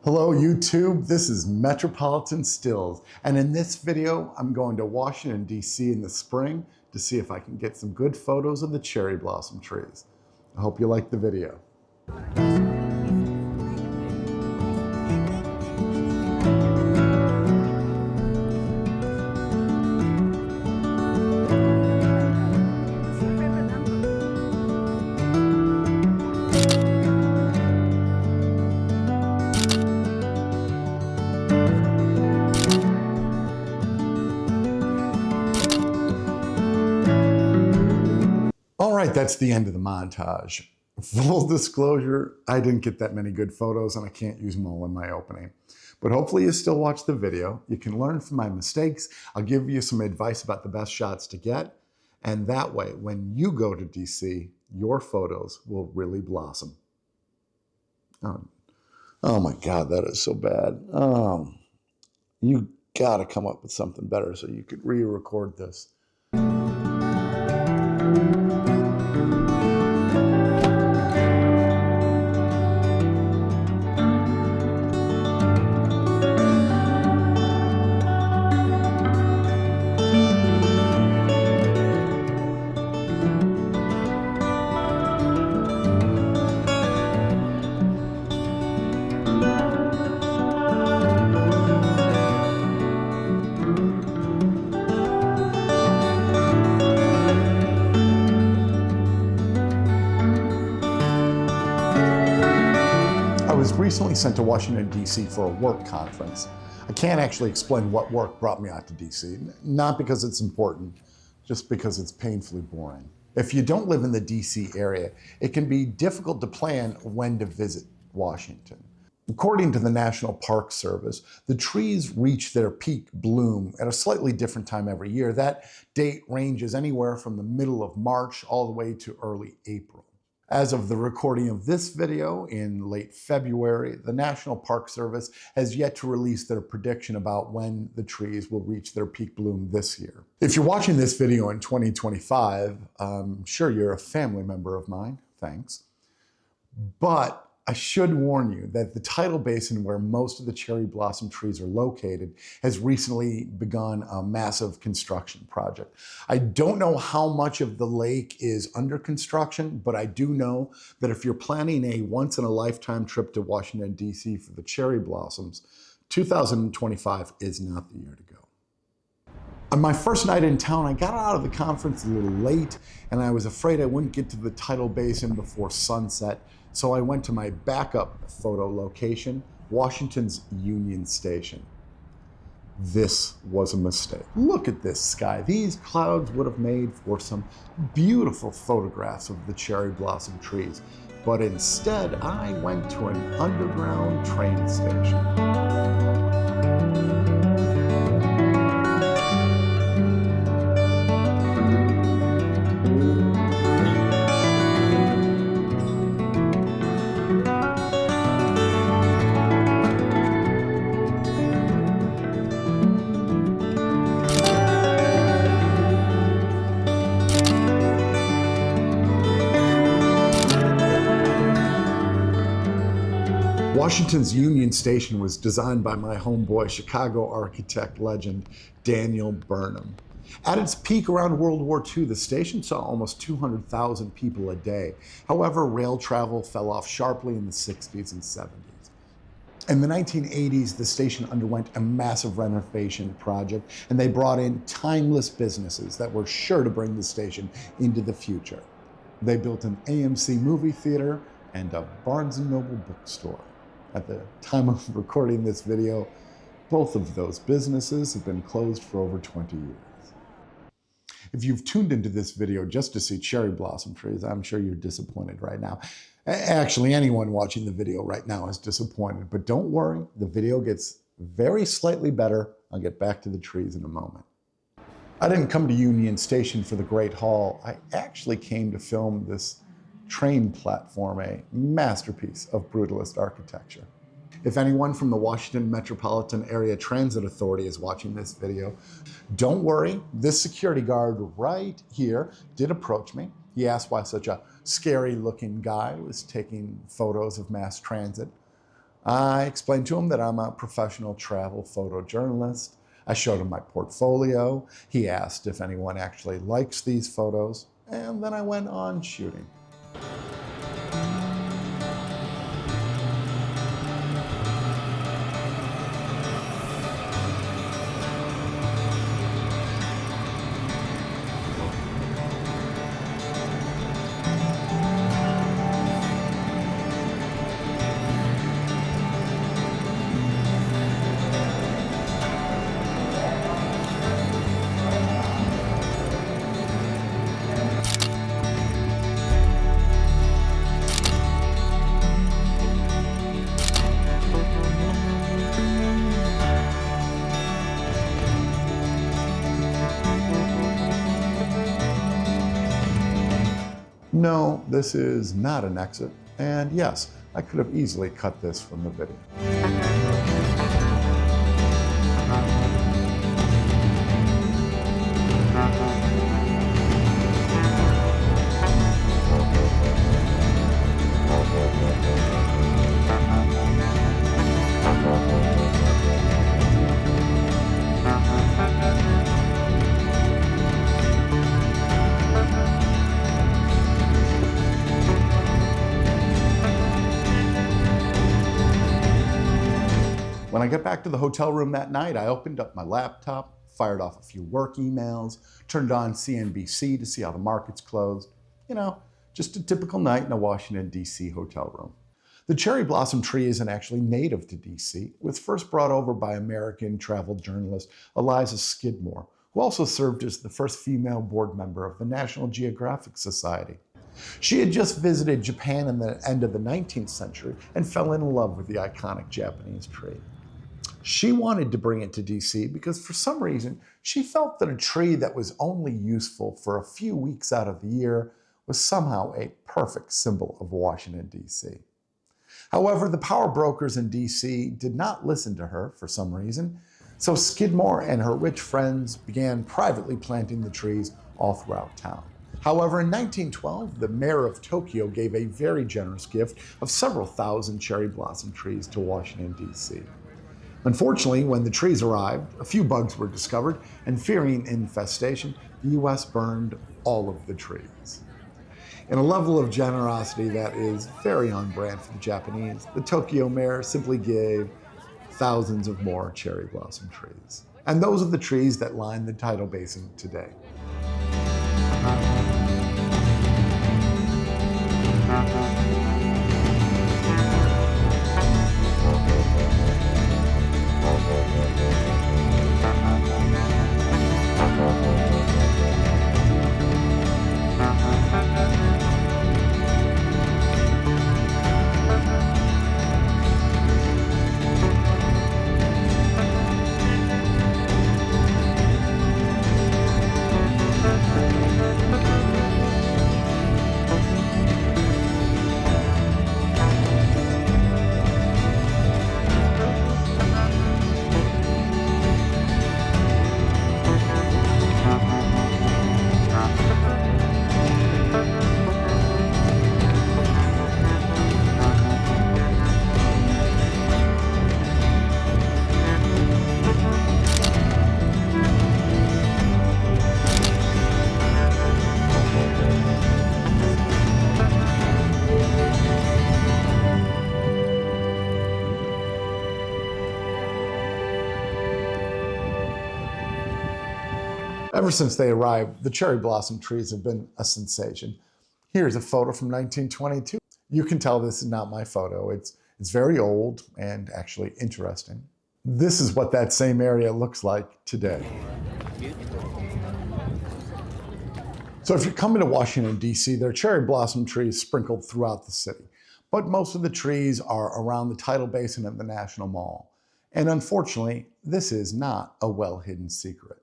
Hello YouTube, this is Metropolitan Stills, and in this video I'm going to Washington DC in the spring to see if I can get some good photos of the cherry blossom trees. I hope you like the video. All right, that's the end of the montage. Full disclosure, I didn't get that many good photos and I can't use them all in my opening. But hopefully you still watch the video. You can learn from my mistakes. I'll give you some advice about the best shots to get. And that way, when you go to DC, your photos will really blossom. Oh my God, that is so bad. You gotta come up with something better so you could re-record this. I was recently sent to Washington, D.C. for a work conference. I can't actually explain what work brought me out to D.C., not because it's important, just because it's painfully boring. If you don't live in the D.C. area, it can be difficult to plan when to visit Washington. According to the National Park Service, the trees reach their peak bloom at a slightly different time every year. That date ranges anywhere from the middle of March all the way to early April. As of the recording of this video in late February, the National Park Service has yet to release their prediction about when the trees will reach their peak bloom this year. If you're watching this video in 2025, I'm sure you're a family member of mine, thanks. But I should warn you that the tidal basin where most of the cherry blossom trees are located has recently begun a massive construction project. I don't know how much of the lake is under construction, but I do know that if you're planning a once-in-a-lifetime trip to Washington, D.C. for the cherry blossoms, 2025 is not the year to go. On my first night in town, I got out of the conference a little late, and I was afraid I wouldn't get to the tidal basin before sunset. So I went to my backup photo location, Washington's Union Station. This was a mistake. Look at this sky. These clouds would have made for some beautiful photographs of the cherry blossom trees. But instead, I went to an underground train station. Washington's Union Station was designed by my homeboy, Chicago architect legend, Daniel Burnham. At its peak around World War II, the station saw almost 200,000 people a day. However, rail travel fell off sharply in the 60s and 70s. In the 1980s, the station underwent a massive renovation project, and they brought in timeless businesses that were sure to bring the station into the future. They built an AMC movie theater and a Barnes & Noble bookstore. At the time of recording this video, both of those businesses have been closed for over 20 years. If you've tuned into this video just to see cherry blossom trees, I'm sure you're disappointed right now. Actually, anyone watching the video right now is disappointed, but don't worry, the video gets very slightly better. I'll get back to the trees in a moment. I didn't come to Union Station for the Great Hall. I actually came to film this train platform, a masterpiece of brutalist architecture. If anyone from the Washington Metropolitan Area Transit Authority is watching this video, don't worry, this security guard right here did approach me. He asked why such a scary looking guy was taking photos of mass transit. I explained to him that I'm a professional travel photojournalist. I showed him my portfolio. He asked if anyone actually likes these photos, and then I went on shooting. No, this is not an exit. And yes, I could have easily cut this from the video. When I got back to the hotel room that night, I opened up my laptop, fired off a few work emails, turned on CNBC to see how the markets closed. You know, just a typical night in a Washington, D.C. hotel room. The cherry blossom tree isn't actually native to D.C. It was first brought over by American travel journalist Eliza Skidmore, who also served as the first female board member of the National Geographic Society. She had just visited Japan in the end of the 19th century and fell in love with the iconic Japanese tree. She wanted to bring it to DC because for some reason, she felt that a tree that was only useful for a few weeks out of the year was somehow a perfect symbol of Washington, DC. However, the power brokers in DC did not listen to her for some reason, so Skidmore and her rich friends began privately planting the trees all throughout town. However, in 1912, the mayor of Tokyo gave a very generous gift of several thousand cherry blossom trees to Washington, D.C. Unfortunately, when the trees arrived, a few bugs were discovered, and fearing infestation, the US burned all of the trees. In a level of generosity that is very on brand for the Japanese, the Tokyo mayor simply gave thousands of more cherry blossom trees. And those are the trees that line the tidal basin today. Ever since they arrived, the cherry blossom trees have been a sensation. Here's a photo from 1922. You can tell this is not my photo. It's very old and actually interesting. This is what that same area looks like today. So if you're coming to Washington, D.C., there are cherry blossom trees sprinkled throughout the city. But most of the trees are around the tidal basin of the National Mall. And unfortunately, this is not a well-hidden secret.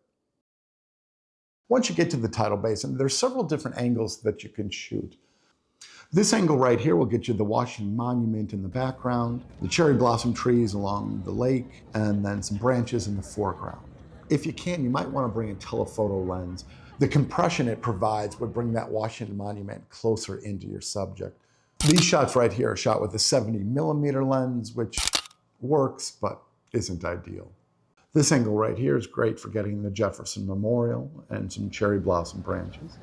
Once you get to the tidal basin, there's several different angles that you can shoot. This angle right here will get you the Washington Monument in the background, the cherry blossom trees along the lake, and then some branches in the foreground. If you can, you might want to bring a telephoto lens. The compression it provides would bring that Washington Monument closer into your subject. These shots right here are shot with a 70mm lens, which works, but isn't ideal. This angle right here is great for getting the Jefferson Memorial and some cherry blossom branches.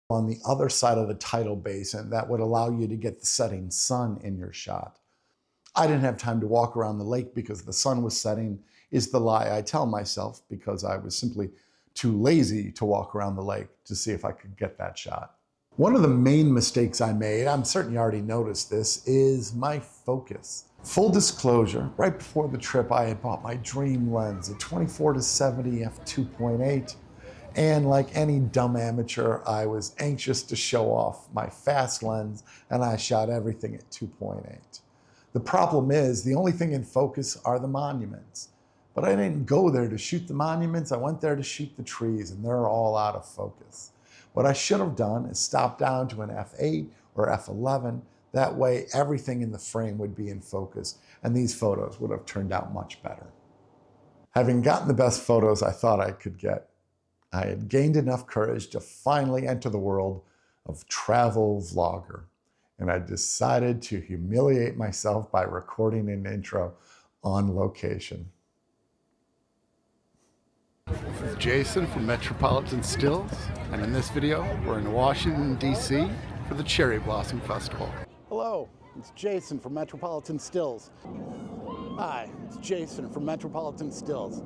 On the other side of the tidal basin, that would allow you to get the setting sun in your shot. I didn't have time to walk around the lake because the sun was setting, is the lie I tell myself, because I was simply too lazy to walk around the lake to see if I could get that shot. One of the main mistakes I made, I'm certain you already noticed this, is my focus. Full disclosure, right before the trip, I had bought my dream lens, a 24-70 f2.8. And like any dumb amateur, I was anxious to show off my fast lens, and I shot everything at 2.8. The problem is, the only thing in focus are the monuments. But I didn't go there to shoot the monuments, I went there to shoot the trees, and they're all out of focus. What I should have done is stop down to an f8 or f11. That way, everything in the frame would be in focus, and these photos would have turned out much better. Having gotten the best photos I thought I could get, I had gained enough courage to finally enter the world of travel vlogger, and I decided to humiliate myself by recording an intro on location. This is Jason from Metropolitan Stills, and in this video, we're in Washington, D.C. for the Cherry Blossom Festival. Hello, it's Jason from Metropolitan Stills. Hi, it's Jason from Metropolitan Stills.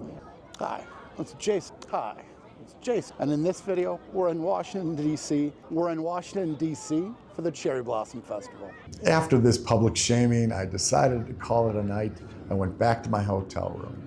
Hi, it's Jason. Hi. Jason. And in this video, we're in Washington, D.C. We're in Washington, D.C. for the Cherry Blossom Festival. After this public shaming, I decided to call it a night. I went back to my hotel room.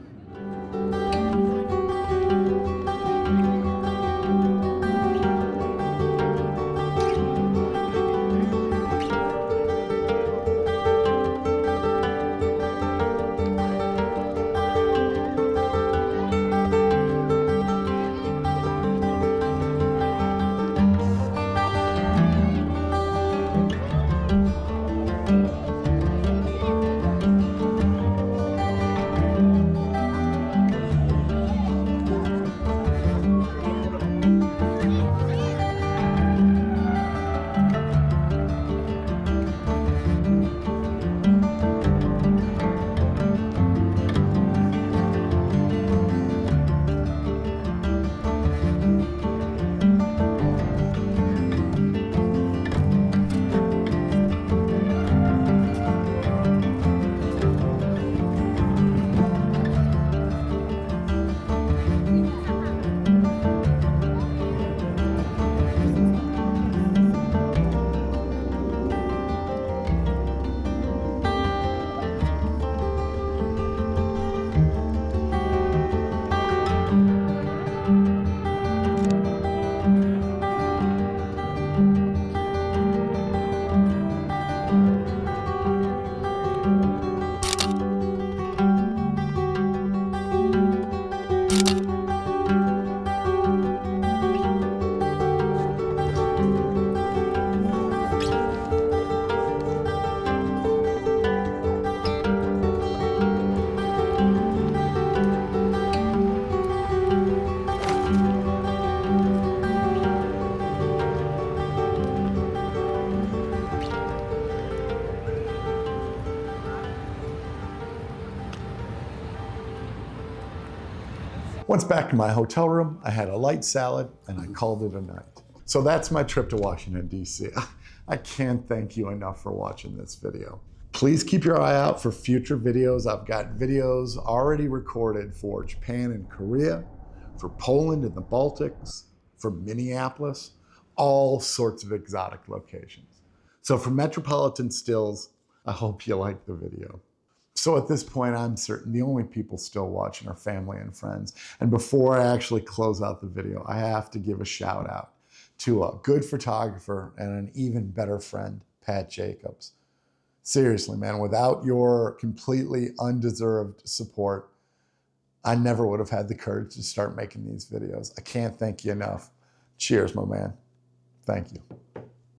Once back in my hotel room, I had a light salad and I called it a night. So that's my trip to Washington, D.C. I can't thank you enough for watching this video. Please keep your eye out for future videos. I've got videos already recorded for Japan and Korea, for Poland and the Baltics, for Minneapolis, all sorts of exotic locations. So for Metropolitan Stills, I hope you liked the video. So at this point, I'm certain the only people still watching are family and friends. And before I actually close out the video, I have to give a shout out to a good photographer and an even better friend, Pat Jacobs. Seriously, man, without your completely undeserved support, I never would have had the courage to start making these videos. I can't thank you enough. Cheers, my man. Thank you.